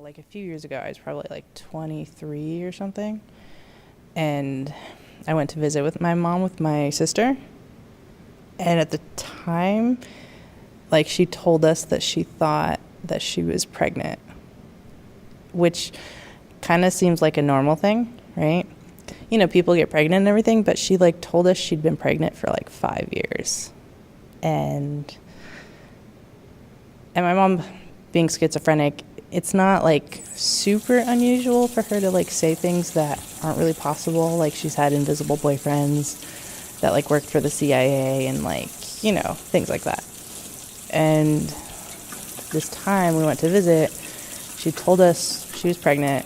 like a few years ago, I was probably like 23 or something. And I went to visit with my mom with my sister. And at the time, like, she told us that she thought that she was pregnant, which kind of seems like a normal thing, right? You know, people get pregnant and everything, but she like told us she'd been pregnant for like 5 years. And my mom being schizophrenic, it's not like super unusual for her to like say things that aren't really possible. Like, she's had invisible boyfriends that like worked for the CIA and like, you know, things like that. And this time we went to visit, she told us she was pregnant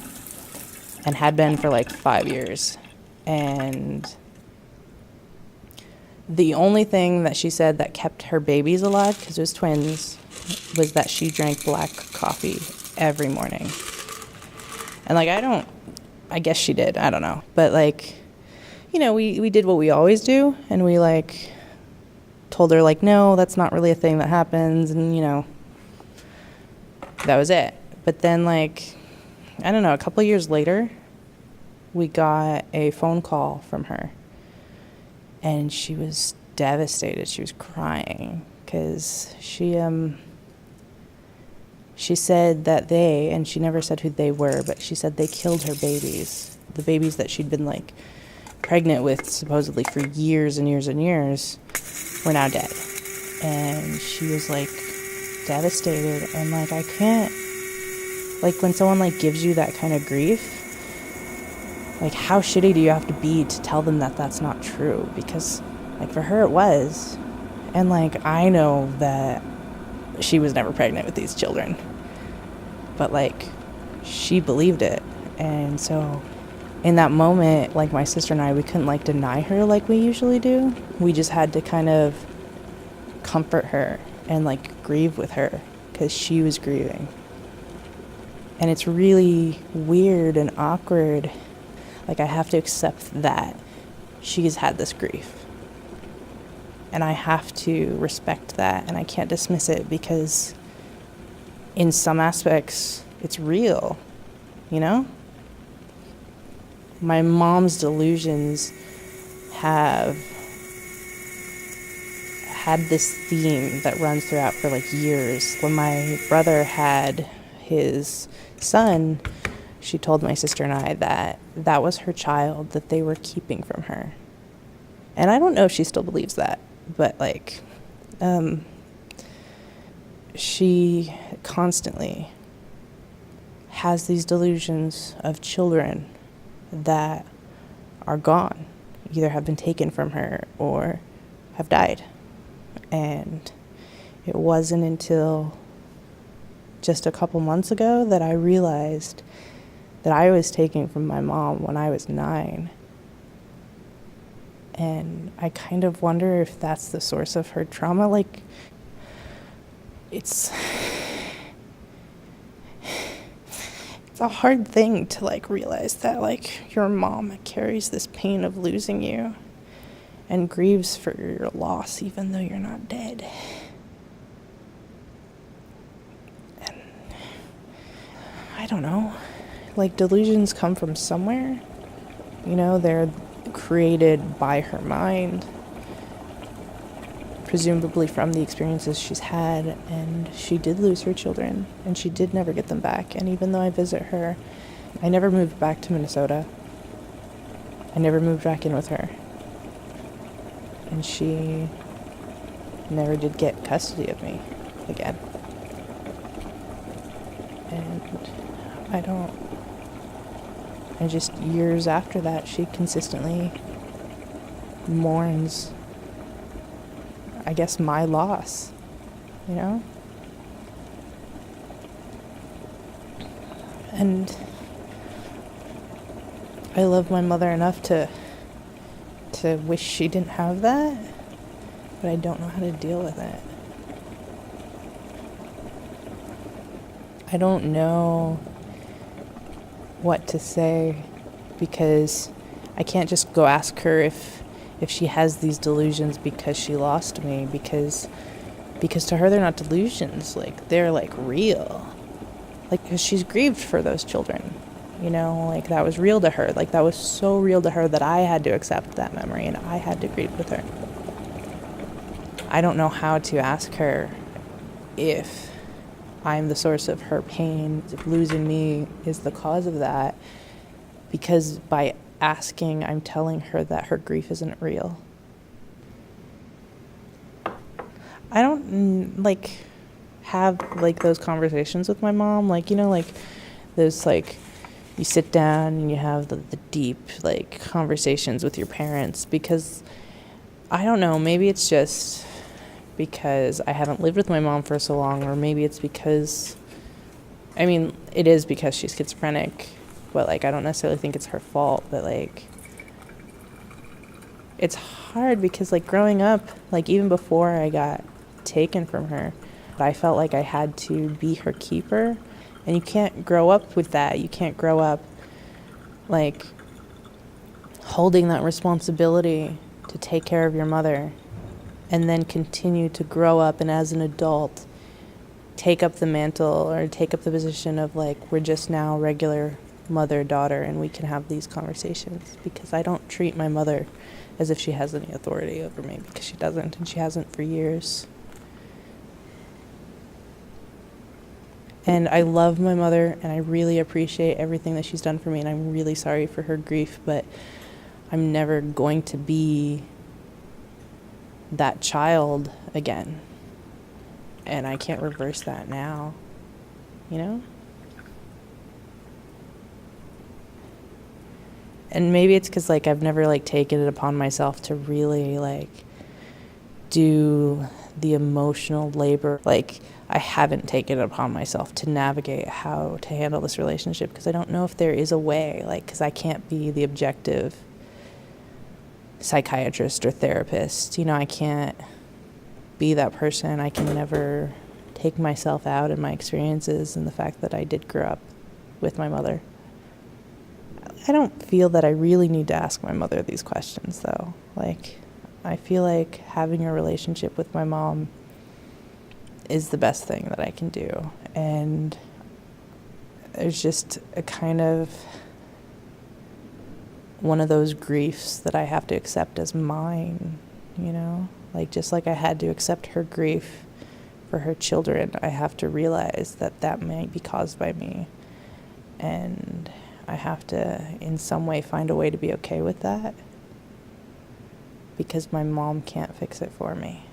and had been for like 5 years. And the only thing that she said that kept her babies alive, because it was twins, was that she drank black coffee every morning. And like, I guess she did, I don't know. But like, you know, we did what we always do, and we like told her like, no, that's not really a thing that happens, and you know, that was it. But then like, I don't know, a couple of years later, we got a phone call from her, and she was devastated. She was crying because she said that and she never said who they were, but she said they killed her babies. The babies that she'd been like pregnant with supposedly for years and years and years were now dead. And she was like devastated, and like, I can't, like, when someone like gives you that kind of grief, like, how shitty do you have to be to tell them that that's not true? Because like, for her it was. And like, I know that she was never pregnant with these children, but like, she believed it. And so in that moment, like, my sister and I, we couldn't like deny her like we usually do. We just had to kind of comfort her and like grieve with her, because she was grieving. And it's really weird and awkward. Like, I have to accept that she's had this grief, and I have to respect that, and I can't dismiss it, because in some aspects it's real, you know? My mom's delusions have had this theme that runs throughout for like years. When my brother had his son, she told my sister and I that that was her child that they were keeping from her. And I don't know if she still believes that, but like, she constantly has these delusions of children that are gone, either have been taken from her or have died. And it wasn't until just a couple months ago that I realized that I was taken from my mom when I was 9. And I kind of wonder if that's the source of her trauma. Like, it's a hard thing to like realize that like your mom carries this pain of losing you and grieves for your loss even though you're not dead. And I don't know, like, delusions come from somewhere, you know, they're created by her mind, presumably from the experiences she's had. And she did lose her children, and she did never get them back. And even though I visit her, I never moved back to Minnesota. I never moved back in with her. And she never did get custody of me again. And just years after that, she consistently mourns, I guess, my loss, you know? And I love my mother enough to wish she didn't have that, but I don't know how to deal with it. I don't know what to say, because I can't just go ask her if she has these delusions because she lost me, because to her they're not delusions, like, they're like real. Like, because she's grieved for those children. You know, like, that was real to her. Like, that was so real to her that I had to accept that memory and I had to grieve with her. I don't know how to ask her if I'm the source of her pain, if losing me is the cause of that, because by asking, I'm telling her that her grief isn't real. I don't, like, have, like, those conversations with my mom. Like, you know, like, there's, like, you sit down and you have the deep, like, conversations with your parents, because, I don't know, maybe it's just because I haven't lived with my mom for so long, or maybe it's because, I mean, it is because she's schizophrenic, but, like, I don't necessarily think it's her fault, but, like, it's hard because, like, growing up, like, even before I got taken from her, I felt like I had to be her keeper, and you can't grow up with that. You can't grow up, like, holding that responsibility to take care of your mother and then continue to grow up and as an adult take up the mantle or take up the position of, like, we're just now regular mother-daughter and we can have these conversations, because I don't treat my mother as if she has any authority over me, because she doesn't, and she hasn't for years. And I love my mother, and I really appreciate everything that she's done for me, and I'm really sorry for her grief, but I'm never going to be that child again. And I can't reverse that now, you know? And maybe it's because, like, I've never, like, taken it upon myself to really, like, do the emotional labor. Like, I haven't taken it upon myself to navigate how to handle this relationship, because I don't know if there is a way, like, because I can't be the objective psychiatrist or therapist. You know, I can't be that person. I can never take myself out in my experiences and the fact that I did grow up with my mother. I don't feel that I really need to ask my mother these questions, though. Like, I feel like having a relationship with my mom is the best thing that I can do. And there's just a kind of one of those griefs that I have to accept as mine, you know? Like, just like I had to accept her grief for her children, I have to realize that that might be caused by me. And I have to, in some way, find a way to be okay with that, because my mom can't fix it for me.